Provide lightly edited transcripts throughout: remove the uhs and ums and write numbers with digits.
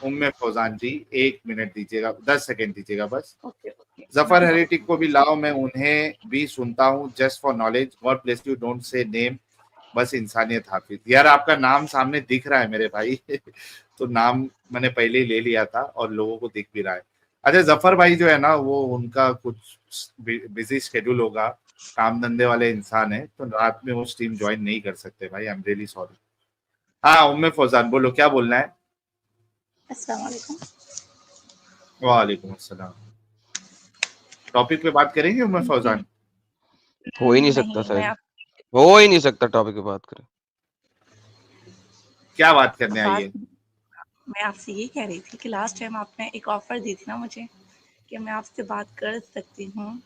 उम्मे फौजान जी 1 minute दीजिएगा, 10 second दीजिएगा बस। Okay. जफर हेरेटिक को भी लाओ, मैं उन्हें भी सुनता हूँ, just for knowledge. God bless you, don't say name, बस इंसानियत हाफिज। यार आपका नाम सामने दिख रहा है मेरे भाई तो नाम मैंने पहले ही ले लिया था और लोगों को दिख भी रहा है। अच्छा जफर भाई जो है ना, वो उनका कुछ बिजी शेड्यूल होगा, काम धंधे वाले इंसान है, तो रात में वो स्ट्रीम ज्वाइन नहीं कर सकते भाई, आई एम रियली सॉरी। हाँ उम्मे फौजान बोलो, क्या बोलना है? अस्सलाम वालेकुम। वालेकुम अस्सलाम। टॉपिक पे बात करेंगे उम्मे फौजान? हो ही नहीं सकता सर, हो ही नहीं सकता टॉपिक पे बात करें। क्या बात करने आई है? मैं आपसे ये कह रही थी कि लास्ट टाइम आपने एक ऑफर दी थी ना मुझे कि मैं आपसे बात कर सकती हूँ।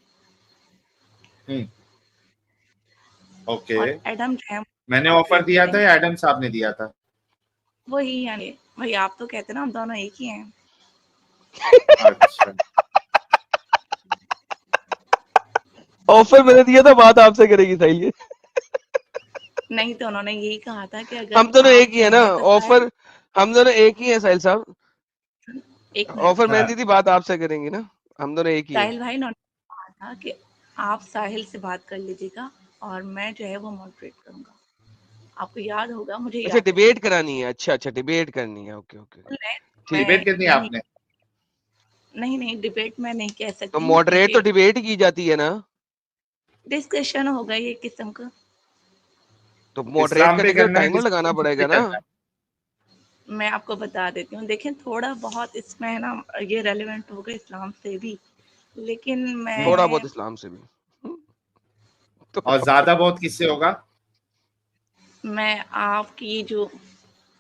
ओके, एडम जो है मैंने ऑफर दिया था या एडम साहब ने दिया था? वही, यानी भाई आप तो कहते ना हम दोनों एक ही हैं। अच्छा ऑफर मैंने दिया था, बात आपसे करेगी सही है। नहीं तो उन्होंने यही कहा था कि अगर हम दोनों एक ही है ना, ऑफर हम दोनों एक ही है साहिल साहब। ऑफर मैंने दी थी, बात आपसे करेंगी ना, हम दोनों एक ही है। साहिल भाई ने कहा था कि आप साहिल से बात कर लीजिएगा और मैं जो है वो मॉडरेट करूंगा। आपको याद होगा, मुझे अच्छा डिबेट करानी है, अच्छा डिबेट करनी है, ओके डिबेट करनी है आपने? नहीं डिबेट में नहीं कह सकती। तो मॉडरेट तो डिबेट की जाती है ना, डिस्कशन होगा ये किस्म का। तो मॉडरेट करने के लिए टाइमर लगाना पड़ेगा ना। मैं आपको बता देती हूँ, देखें थोड़ा बहुत इसमें है ना, ये रेलेवेंट होगा इस्लाम से भी, लेकिन मैं थोड़ा बहुत इस्लाम से भी तो और ज्यादा बहुत किससे होगा? मैं आपकी जो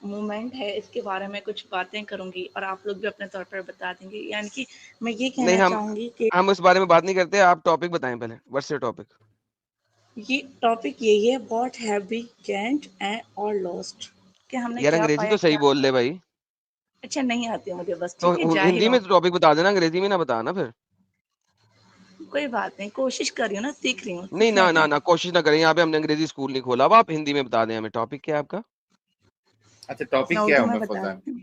मूवमेंट है इसके बारे में कुछ बातें करूंगी और आप लोग भी अपने तौर पर बता देंगे। यानी कि मैं ये कहना चाहूंगी कि हम उस बारे में बात नहीं करते, आप टॉपिक बताएं पहले, व्हाट्स योर टॉपिक? ये टॉपिक यही है, what have we gained and और लॉस्ट, कि हमने यार क्या अंग्रेजी पाया, तो सही बोल ले भाई। अच्छा नहीं आती मुझे बस, तो ठीक है, जाहिल हिंदी में टॉपिक बता देना, अंग्रेजी में ना बताना फिर। कोई बात नहीं, कोशिश कर रही हूँ ना, सीख रही हूँ। नहीं ना कोशिश ना करें, यहाँ पे हमने अंग्रेजी स्कूल नहीं खोला। अब आप हिंदी में बता दें हमें, टॉपिक क्या है आपका? अच्छा टॉपिक क्या है? मैं बता दूं,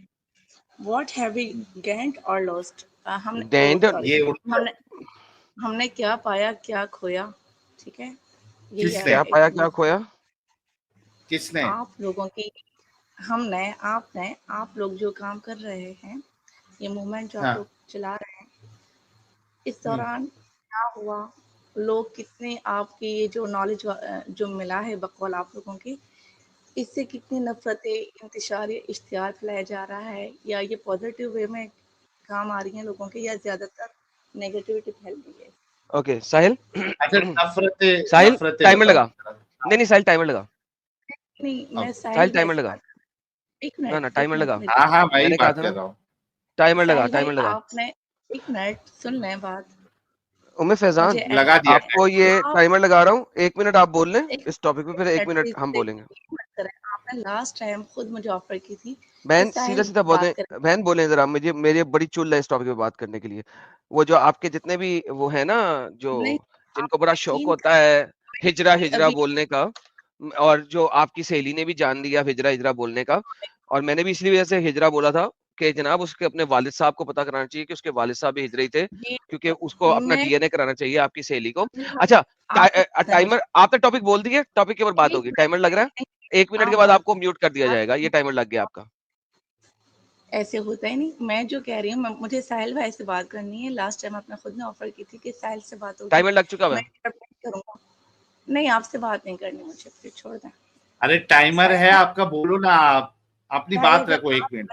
व्हाट हैव वी गेन्ड और लॉस्ट, हमने क्या पाया क्या खोया, ठीक है। किसने पाया क्या खोया? किसने? आप लोगों की, हमने, आपने, आप लोग जो काम कर रहे हैं, ये मूवमेंट जो आप लोग चला रहे हैं, इस दौरान क्या हुआ, लोग कितने, आपकी ये जो नॉलेज जो मिला है बकौल आप लोगों की, इससे कितनी नफरतें, इंतशार या इश्तिहार फैलाया जा रहा है, या ये पॉजिटिव वे में काम आ रही हैं लोगों के, या ज्यादातर नेगेटिविटी फैल रही है? ओके साहिल, अच्छा नफरतें, साहिल टाइमर लगा। नहीं साहिल टाइमर लगा। नहीं मैं साहिल टाइमर लगा, एक मिनट ना टाइमर लगा। हाँ मैं ही बात कर रहा हूँ। टाइमर लगा। आपने एक मिनट सुन लें बात। उम्मे फैजान लगा दिया, आपको ये टाइमर लगा रहा हूँ, 1 मिनट आप बोल लें इस टॉपिक पे, फिर 1 मिनट हम बोलेंगे। आपने लास्ट टाइम खुद मुझे ऑफर की थी, बहन सीधा बोले, बहन बोले जरा, मेरी बड़ी चुल है इस टॉपिक पे बात करने के लिए। वो जो आपके जितने भी वो है ना, जो जिनको बड़ा शौक होता है हिजरा बोलने का, और जो आपकी सहेली ने भी जान लिया हिजरा बोलने का, और मैंने भी इसलिए वजह से हिजरा बोला था कि जनाब उसके अपने वालिद साहब को पता कराना चाहिए कि उसके वालिद साहब भी हिजरी थे, क्योंकि उसको अपना डीएनए कराना चाहिए आपकी सहेली को। अच्छा टाइमर, आपने टॉपिक बोल दिया, टॉपिक के ऊपर बात होगी। टाइमर लग रहा है, 1 मिनट के बाद आपको म्यूट कर दिया जाएगा। ये टाइमर लग गया आपका। ऐसे होता ही नहीं, मैं जो कह रही हूँ, मुझे साहिल भाई से बात करनी है। लास्ट टाइम आपने खुद ने ऑफर की थी कि साहिल से बात होगी। टाइमर लग चुका है, मैं करूंगा। नहीं आपसे बात नहीं करनी मुझे, फिर छोड़ दें। अरे टाइमर है आपका, बोलो ना, आप अपनी बात रखो 1 मिनट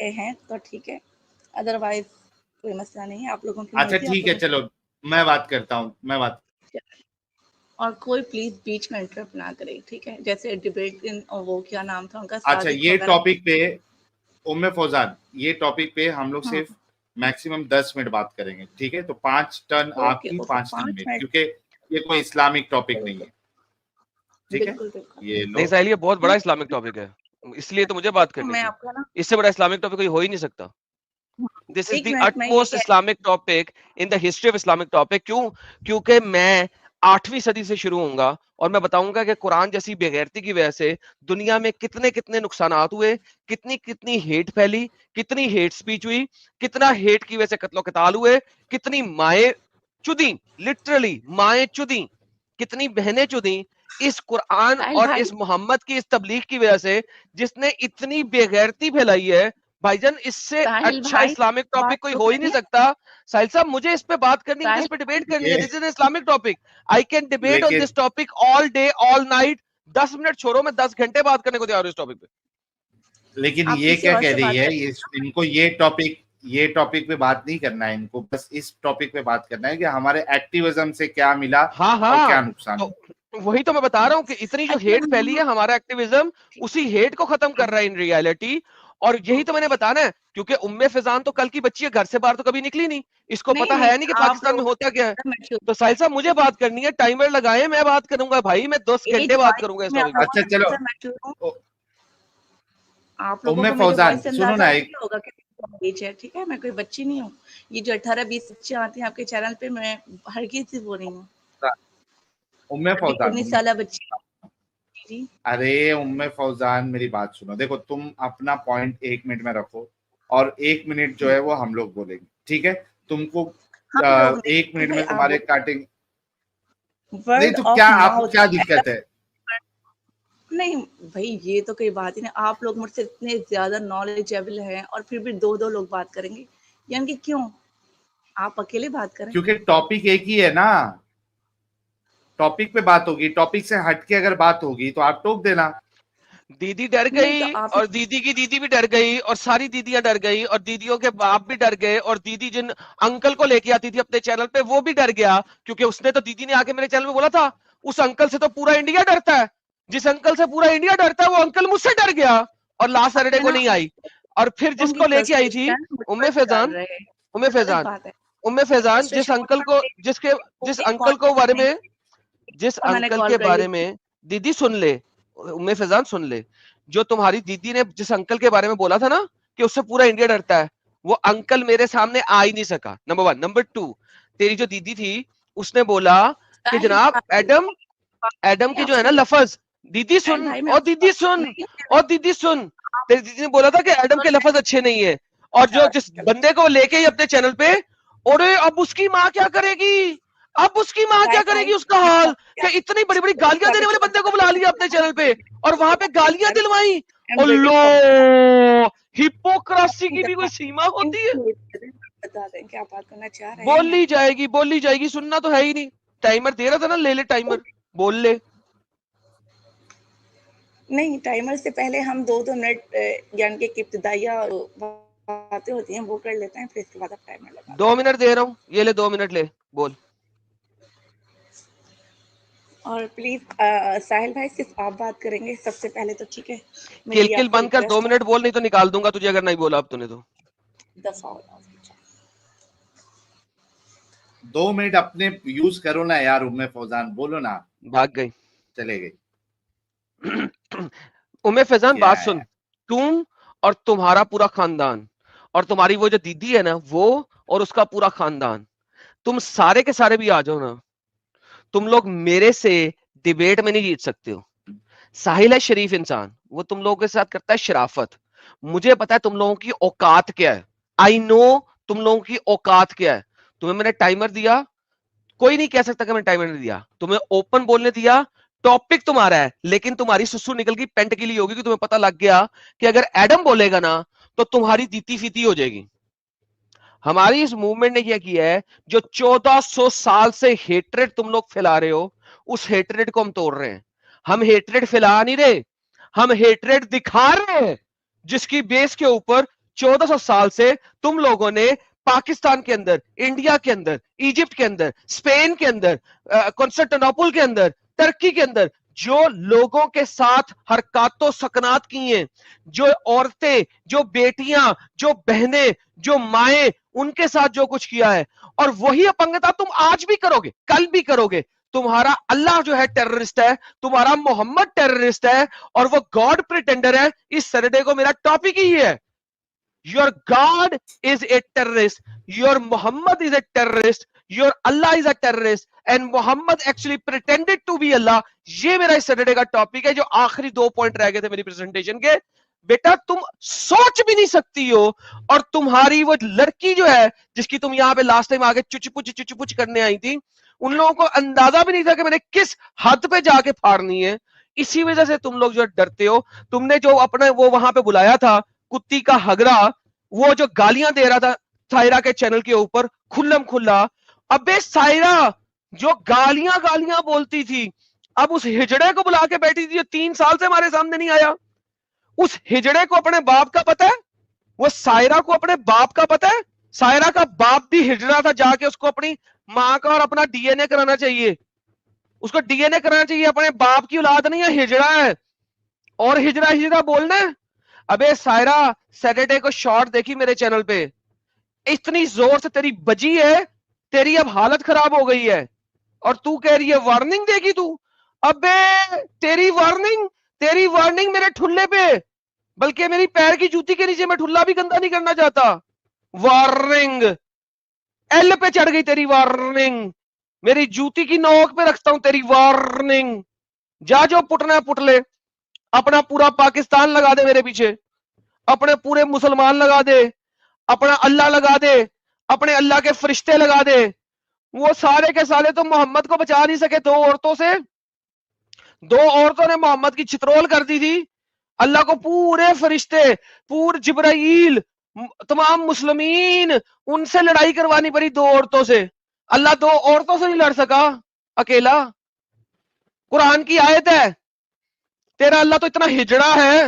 हैं तो ठीक है, अदरवाइज कोई मसला नहीं है, आप लोगों की। अच्छा ठीक है, चलो मैं बात करता हूँ, और कोई प्लीज बीच में इंटरप्ट ना करे, ठीक है। जैसे डिबेट इन, वो क्या नाम था उनका, अच्छा ये टॉपिक पे उम्मे फौजान, ये टॉपिक पे हम लोग सिर्फ मैक्सिमम 10 मिनट बात करेंगे, ठीक है। तो 5 टर्न आपकी, 5 टर्न मेरी, क्योंकि ये कोई इस्लामिक टॉपिक नहीं है, ठीक है। ये नहीं साहिल, ये बहुत बड़ा इस्लामिक टॉपिक है, इसलिए तो मुझे बात करनी थी। इससे बड़ा इस्लामिक टॉपिक कोई हो ही नहीं सकता। This is the utmost Islamic topic in the history of Islamic topic. क्यों? क्योंकि मैं 8वीं सदी से शुरू होऊंगा और मैं बताऊंगा कि कुरान जैसी बेगैरती की वजह से दुनिया में कितने कितने नुकसानात हुए, कितनी कितनी हेट फैली, कितनी हेट स्पीच हुई, कितना हेट की वजह से कत्लो कताल हुए, कितनी माएं चुदी, लिटरली माएं चुदी, कितनी बहनें चुदी इस कुरान और इस मोहम्मद की इस तबलीग की वजह से, जिसने इतनी बेगैरती फैलाई है। भाईजान इससे अच्छा इस्लामिक टॉपिक कोई हो ही नहीं सकता। साहिल साहब मुझे इस पे बात करनी है, मुझे इस पे डिबेट करनी है। This is Islamic topic, I can debate on this topic all day all night. 10 minute छोड़ो, मैं 10 घंटे बात करने को तैयार हूं इस टॉपिक पे। लेकिन ये क्या कह रही है, इनको ये टॉपिक पे बात नहीं करना है, इनको बस इस टॉपिक पे बात करना है कि हमारे एक्टिविज्म से क्या मिला और क्या नुकसान। तो वही तो मैं बता रहा हूँ कि इतनी जो हेट फैली है, हमारा एक्टिविज्म उसी हेट को खत्म कर रहा है इन रियलिटी। और यही तो मैंने बताना है, क्योंकि उम्मे फिजान तो कल की बच्ची है, घर से बाहर तो कभी निकली नहीं, इसको पता है नहीं कि पाकिस्तान में होता क्या है। तो साहिल साहब मुझे बात करनी है, टाइमर लगाए, मैं बात करूंगा भाई, मैं 10 घंटे बात करूंगा इस टॉपिक पे। अच्छा चलो, आप लोगों को मेरी वॉइस से अंदाजा नहीं होगा कि एज है, ठीक है, मैं कोई बच्ची नहीं हूँ। ये जो 18-20 बच्चे आते हैं आपके चैनल पे, मैं हर किसी से बोल रही हूँ। उम्मे फौजान 19 साल बच्ची। अरे उम्मे फौजान मेरी बात सुनो, देखो तुम अपना पॉइंट 1 मिनट में रखो और 1 मिनट जो है वो हम लोग बोलेंगे, ठीक है। तुमको 1 मिनट में तुम्हारे काटिंग नहीं तो क्या, आपको क्या दिक्कत है? नहीं भाई ये तो कोई बात ही नहीं, आप लोग मुझसे इतने ज्यादा नॉलेजेबल हैं और फिर भी 2 लोग बात करेंगे, यानी कि क्यों आप अकेले बात करें? क्योंकि टॉपिक एक ही है ना, टॉपिक पे बात होगी, टॉपिक से हटके अगर बात होगी तो आप टोक देना। दीदी डर गई और दीदी की दीदी भी डर गई और सारी दीदियां डर गई और दीदियों के बाप भी डर गए और दीदी जिन अंकल को लेके आती थी अपने चैनल पे वो भी डर गया, क्योंकि उसने तो दीदी ने आके मेरे चैनल में बोला था उस अंकल से तो पूरा इंडिया डरता है, जिस अंकल से पूरा इंडिया डरता है वो अंकल मुझसे डर गया और लास्ट सैटरडे को नहीं आई। और फिर जिसको लेके आई थी उम्मे फैजान जिस अंकल के बारे में दीदी सुन ले, उम्मे फैजान सुन ले, जो तुम्हारी दीदी ने जिस अंकल के बारे में बोला था ना कि उससे पूरा इंडिया डरता है, वो अंकल मेरे सामने आ ही नहीं सका, नंबर 1। नंबर 2, तेरी जो दीदी थी उसने बोला कि जनाब एडम की जो है ना लफज, दीदी सुन और दीदी सुन और दीदी सुन, तेरी दीदी ने बोला था कि एडम के लफज अच्छे नहीं है, और जो जिस बंदे को लेके ही अपने चैनल पे, और अब उसकी माँ क्या करेगी, अब उसकी माँ क्या करेगी, उसका हाल कि इतनी बड़ी बड़ी गालियां देने वाले बंदे को बुला लिया अपने चैनल पे और वहां पे गालियां दिलवाई। लो हिपोक्रेसी की भी कोई सीमा होती है? बता दें क्या बात करना चाह रहे हैं? बोल ली जाएगी, सुनना तो है ही नहीं। टाइमर दे रहा था ना, ले ले टाइमर, बोल ले। नहीं, टाइमर से पहले हम 2-2 मिनट यानी कि इब्तिदाइया बातें होती हैं वो कर लेते हैं, फिर इसके बाद आप टाइमर लगा। 2 मिनट दे रहा हूँ, ये ले 2 मिनट ले, बोल। और प्लीज साहिल भाई सिर्फ आप बात करेंगे सबसे पहले, तो ठीक है? किल बंद कर, 2 मिनट बोल, नहीं तो निकाल दूंगा तुझे अगर नहीं बोला अब तूने तो। 2 मिनट अपने यूज करो ना यार, उम्मे फौजान बोलो ना। भाग गई, चले गई। उम्मे फैजान बात सुन, तुम और तुम्हारा पूरा खानदान और तुम्हारी वो जो दीदी है ना वो और उसका पूरा खानदान, तुम सारे के सारे भी आ जाओ ना, तुम लोग मेरे से डिबेट में नहीं जीत सकते हो। साहिल है शरीफ इंसान, वो तुम लोगों के साथ करता है शराफत। मुझे पता है तुम लोगों की औकात क्या है, आई नो तुम लोगों की औकात क्या है। तुम्हें मैंने टाइमर दिया, कोई नहीं कह सकता कि मैंने टाइमर नहीं दिया। तुम्हें ओपन बोलने दिया, टॉपिक तुम्हारा है, लेकिन तुम्हारी सुसु निकल गई पेंट के लिए होगी कि तुम्हें पता लग गया कि अगर एडम बोलेगा ना तो तुम्हारी दीती फीती हो जाएगी। हमारी इस मूवमेंट ने क्या किया है, जो 1400 साल से हेट्रेड तुम लोग फैला रहे हो, उस हेट्रेड को हम तोड़ रहे हैं। हम हेट्रेड फैला नहीं रहे, हम हेट्रेड दिखा रहे हैं, जिसकी बेस के ऊपर 1400 साल से तुम लोगों ने पाकिस्तान के अंदर, इंडिया के अंदर, इजिप्ट के अंदर, स्पेन के अंदर, कॉन्स्टेंटिनोपल के अंदर, टर्की के अंदर जो लोगों के साथ हरकतों सकनात की हैं, जो औरतें, जो बेटियां, जो बहनें, जो माएं, उनके साथ जो कुछ किया है, और वही अपंगता तुम आज भी करोगे, कल भी करोगे। तुम्हारा अल्लाह जो है टेररिस्ट है, तुम्हारा मोहम्मद टेररिस्ट है और वो गॉड प्रिटेंडर है। इस सैटरडे को मेरा टॉपिक ही है, your God is a terrorist, your Mohammad is a terrorist, your Allah is a terrorist and Muhammad actually pretended to be Allah. یہ میرا اس سیٹرڈے کا ٹاپک ہے, جو آخری 2 پوائنٹ رہ گئے تھے میری پریزنٹیشن کے. بیٹا تم سوچ بھی نہیں سکتی ہو, اور تمہاری وہ لڑکی جو ہے جس کی تم یہاں پہ لاسٹ ٹائم آگے چچ پچ کرنے آئی تھی, ان لوگوں کو اندازہ بھی نہیں تھا کہ میں نے کس حد پہ جا کے پھاڑنی ہے. اسی وجہ سے تم لوگ جو ڈرتے ہو. تم نے جو اپنے وہ وہاں پہ بلایا تھا کتی کا ہگڑا, وہ جو گالیاں دے رہا تھا سائرہ کے چینل کے اوپر کھلم کھلا, ابے سائرہ جو گالیاں بولتی تھی, اب اس ہجڑے کو بلا کے بیٹھی تھی جو 3 سال سے ہمارے سامنے نہیں آیا. اس ہجڑے کو اپنے باپ کا پتہ ہے, وہ سائرہ کو اپنے باپ کا پتہ ہے. سائرہ کا باپ بھی ہجڑا تھا, جا کے اس کو اپنی ماں کا اور اپنا ڈی این اے کرانا چاہیے, اس کو ڈی این اے کرانا چاہیے. اپنے باپ کی اولاد نہیں ہے, ہجڑا ہے. اور ہجڑا بولنا ہے. ابے سائرہ سیٹرڈے کو شارٹ دیکھی میرے چینل پہ, اتنی زور سے تیری بجی ہے, تیری اب حالت خراب ہو گئی ہے, اور تو کہہ رہی ہے وارننگ دے گی تو. ابے تیری وارننگ میرے ٹھلے پہ, بلکہ میری پیر کی جوتی کے نیچے میں ٹھلا بھی گندا نہیں کرنا چاہتا. وارننگ ایل پہ چڑھ گئی تیری وارننگ, میری جوتی کی نوک پہ رکھتا ہوں تیری وارننگ. جا جو پٹنا ہے پٹ لے, اپنا پورا پاکستان لگا دے میرے پیچھے, اپنے پورے مسلمان لگا دے, اپنا اللہ لگا دے, اپنے اللہ کے فرشتے لگا دے. وہ سارے کے سارے تو محمد کو بچا نہیں سکے 2 عورتوں سے. 2 عورتوں نے محمد کی چترول کر دی تھی. اللہ کو پورے فرشتے, پور جبرائیل, تمام مسلمین, ان سے لڑائی کروانی پڑی 2 عورتوں سے. اللہ 2 عورتوں سے نہیں لڑ سکا اکیلا. قرآن کی آیت ہے, تیرا اللہ تو اتنا ہجڑا ہے,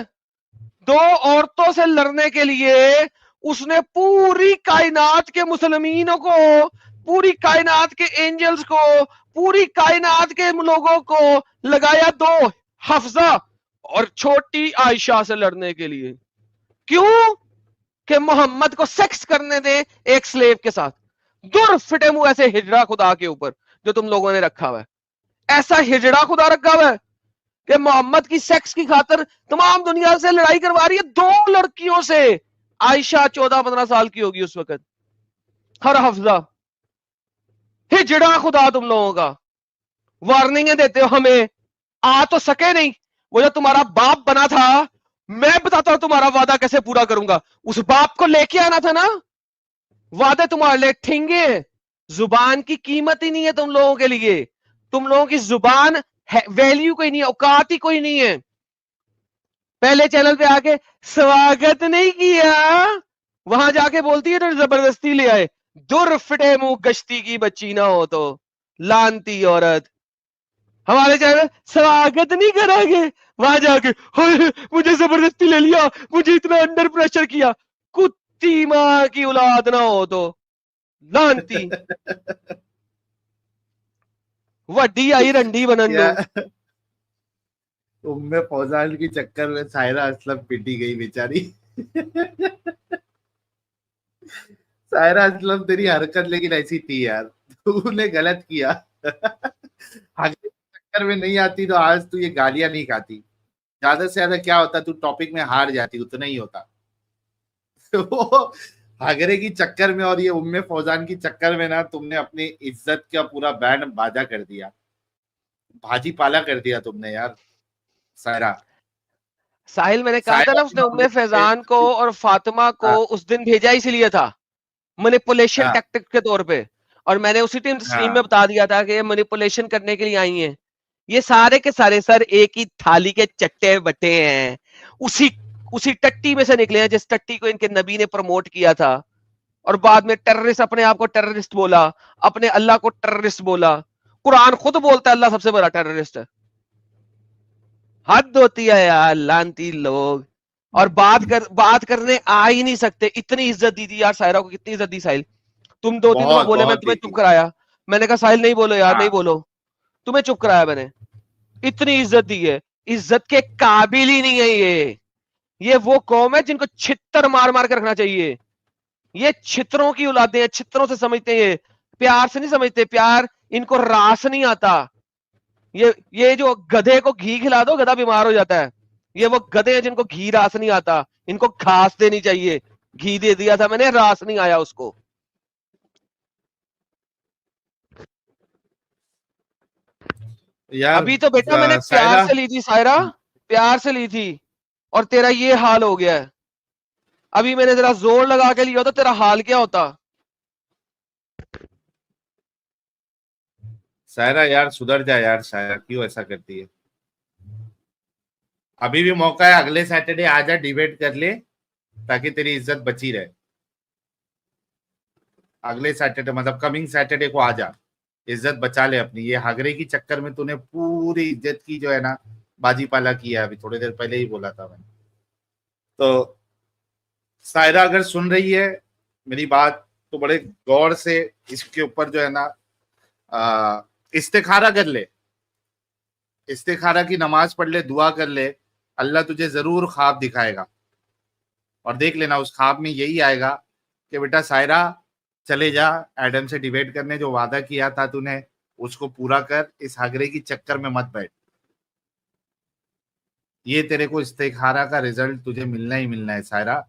2 عورتوں سے لڑنے کے لیے اس نے پوری کائنات کے مسلمینوں کو, پوری کائنات کے اینجلز کو, پوری کائنات کے لوگوں کو لگایا 2 حفصہ اور چھوٹی عائشہ سے لڑنے کے لیے. کیوں کہ محمد کو سیکس کرنے دے ایک سلیو کے ساتھ. دور فٹے منہ ایسے ہجڑا خدا کے اوپر جو تم لوگوں نے رکھا ہوا ہے, ایسا ہجڑا خدا رکھا ہوا ہے کہ محمد کی سیکس کی خاطر تمام دنیا سے لڑائی کروا رہی ہے 2 لڑکیوں سے. عائشہ 14-15 سال کی ہوگی اس وقت, ہر حفظہ. ہجڑا خدا تم لوگوں کا. وارننگیں دیتے ہو ہمیں, آ تو سکے نہیں. وہ جو تمہارا باپ بنا تھا, میں بتاتا ہوں تمہارا وعدہ کیسے پورا کروں گا. اس باپ کو لے کے آنا تھا نا, وعدے تمہارے لیے ٹھینگے. زبان کی قیمت ہی نہیں ہے تم لوگوں کے لیے. تم لوگوں کی زبان ویلیو کوئی نہیں ہے, اوقات ہی کوئی نہیں ہے. پہلے چینل پہ آ کے سواگت نہیں کیا, وہاں جا کے بولتی ہے تو زبردستی لے آئے. در فٹے منہ گشتی کی بچی نہ ہو تو, لانتی عورت. ہمارے چینل سواگت نہیں کریں گے, وہاں جا کے مجھے زبردستی لے لیا, مجھے اتنا انڈر پریشر کیا. کتی ماں کی اولاد نہ ہو تو, لانتی. وڈی آئی رنڈی بننڈو. ام فوزان کی چکر میں سائرہ اسلم پٹی گئی بیچاری. سائرہ اسلم تیری حرکت لیکن ایسی تھی یار, تو نے غلط کیا. چکر میں نہیں آتی تو آج تو یہ گالیاں نہیں کھاتی. زیادہ سے زیادہ کیا ہوتا, تو ٹاپک میں ہار جاتی, اتنا ہی ہوتا. ہاگرے کی چکر میں اور یہ ام فوزان کی چکر میں نا, تم نے اپنی عزت کا پورا بینڈ باجا کر دیا, بھاجی پالا کر دیا تم نے یار. سائرہ ساحل, میں نے کہا تھا نا اس نے ام فیضان کو اور فاطمہ کو اس دن بھیجا اسی لیے تھا, مینیپولیشن ٹیکٹک کے طور پہ. اور میں نے اسی ٹائم اسٹریم میں بتا دیا تھا کہ یہ مینیپولیشن کرنے کے لیے آئی ہیں. یہ سارے کے سارے سر ایک ہی تھالی کے چٹے بٹے ہیں, اسی ٹٹی میں سے نکلے ہیں جس ٹٹی کو ان کے نبی نے پروموٹ کیا تھا. اور بعد میں ٹیررسٹ, اپنے آپ کو ٹیررسٹ بولا, اپنے اللہ کو ٹیررسٹ بولا. قرآن خود بولتا ہے اللہ سب سے بڑا ٹیررسٹ ہے. حد ہوتی ہے یار, لانتی لوگ. اور بات کرنے آ ہی نہیں سکتے. اتنی عزت دی تھی یار سائرہ کو, کتنی عزت دی ساحل. تم 2-3 دفعہ بولے, میں تمہیں چپ کرایا. میں نے کہا ساحل نہیں بولو یار, نہیں بولو, تمہیں چپ کرایا میں نے. اتنی عزت دی ہے, عزت کے قابل ہی نہیں ہے. یہ وہ قوم ہے جن کو چھتر مار مار کے رکھنا چاہیے. یہ چھتروں کی اولادیں ہیں, چھتروں سے سمجھتے ہیں, پیار سے نہیں سمجھتے. پیار ان کو راس نہیں آتا. یہ جو گدھے کو گھی کھلا دو, گدھا بیمار ہو جاتا ہے. یہ وہ گدھے ہیں جن کو گھی راس نہیں آتا. ان کو گھاس دینی چاہیے. گھی دے دیا تھا میں نے, راس نہیں آیا اس کو. यार अभी तो बेटा मैंने प्यार सायरा से ली थी सायरा, प्यार से ली थी, और तेरा ये हाल हो गया है। अभी मैंने जरा जोर लगा के लिया तो तेरा हाल क्या होता। सायरा यार सुधर जा यार, सायरा क्यों ऐसा करती है? अभी भी मौका है, अगले सैटरडे आजा, डिबेट कर ले ताकि तेरी इज्जत बची रहे। अगले सैटरडे मतलब कमिंग सैटरडे को आजा, इज्जत बचा ले अपनी। ये हागरे की चक्कर में तूने पूरी इज्जत की जो है ना बाजी पाला किया है, अभी थोड़ी देर पहले ही बोला था मैंने। तो सायरा अगर सुन रही है मेरी बात तो बड़े गौर से इसके ऊपर जो है ना इस्तिखारा कर ले, इस्तिखारा की नमाज पढ़ ले, दुआ कर ले, अल्लाह तुझे जरूर ख्वाब दिखाएगा। और देख लेना उस ख्वाब में यही आएगा कि बेटा सायरा चले जा एडम से डिबेट करने, जो वादा किया था तूने उसको पूरा कर, इस हागरे की चक्कर में मत बैठ। ये तेरे को इस्तिखारा का रिजल्ट तुझे मिलना ही मिलना है सायरा।